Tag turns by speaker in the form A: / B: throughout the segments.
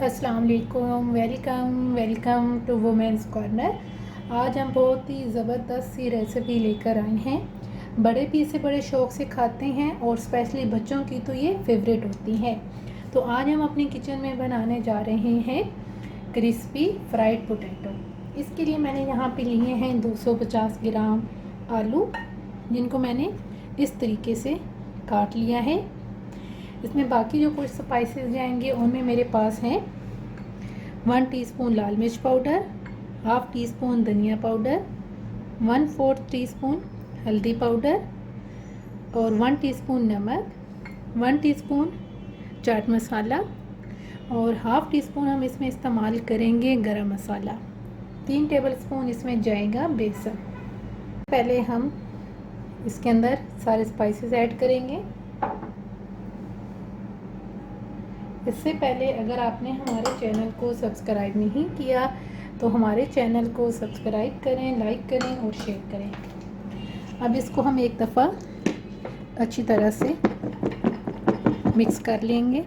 A: अस्सलाम वालेकुम, welcome to women's corner. आज हम बहुत ही ज़बरदस्त सी रेसिपी लेकर आए हैं। बड़े भी इसे बड़े शौक़ से खाते हैं और स्पेशली बच्चों की तो ये फेवरेट होती है। तो आज हम अपने किचन में बनाने जा रहे हैं क्रिस्पी फ्राइड पोटैटो। इसके लिए मैंने यहाँ पे लिए हैं 250 ग्राम आलू, जिनको मैंने इस तरीके से काट लिया है। इसमें बाकी जो कुछ स्पाइसेस जाएंगे उनमें मेरे पास हैं 1 टीस्पून लाल मिर्च पाउडर, हाफ टी स्पून धनिया पाउडर, 1/4 टीस्पून हल्दी पाउडर और 1 टीस्पून नमक, 1 टीस्पून चाट मसाला और हाफ टी स्पून हम इसमें इस्तेमाल करेंगे गरम मसाला। 3 टेबलस्पून इसमें जाएगा बेसन। पहले हम इसके अंदर सारे स्पाइसेस ऐड करेंगे। इससे पहले अगर आपने हमारे चैनल को सब्सक्राइब नहीं किया तो हमारे चैनल को सब्सक्राइब करें, लाइक करें और शेयर करें। अब इसको हम एक दफ़ा अच्छी तरह से मिक्स कर लेंगे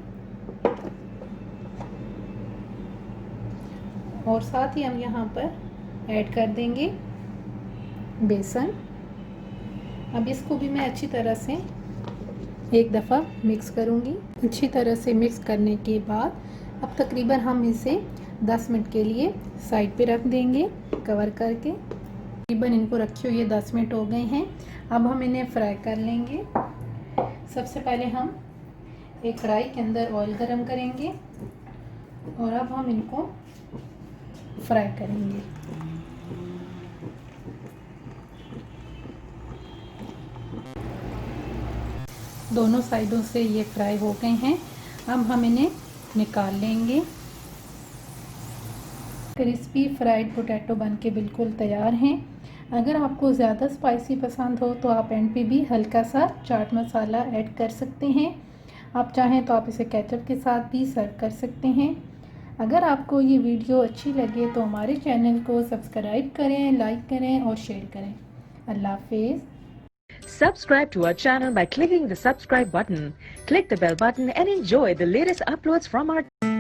A: और साथ ही हम यहाँ पर ऐड कर देंगे बेसन। अब इसको भी मैं अच्छी तरह से एक दफ़ा मिक्स करूँगी। अच्छी तरह से मिक्स करने के बाद अब तकरीबन हम इसे 10 मिनट के लिए साइड पे रख देंगे कवर करके। तकरीबन इनको रखे हुए 10 मिनट हो गए हैं। अब हम इन्हें फ्राई कर लेंगे। सबसे पहले हम एक कढ़ाई के अंदर ऑयल गरम करेंगे और अब हम इनको फ्राई करेंगे। दोनों साइडों से ये फ्राई हो गए हैं। अब हम इन्हें निकाल लेंगे। क्रिस्पी फ्राइड पोटैटो बनके बिल्कुल तैयार हैं। अगर आपको ज़्यादा स्पाइसी पसंद हो तो आप एंड पे भी हल्का सा चाट मसाला ऐड कर सकते हैं। आप चाहें तो आप इसे केचप के साथ भी सर्व कर सकते हैं। अगर आपको ये वीडियो अच्छी लगे तो हमारे चैनल को सब्सक्राइब करें, लाइक करें और शेयर करें। अल्लाह हाफिज़।
B: Subscribe to our channel by clicking the subscribe button. Click the bell button and enjoy the latest uploads from our channel.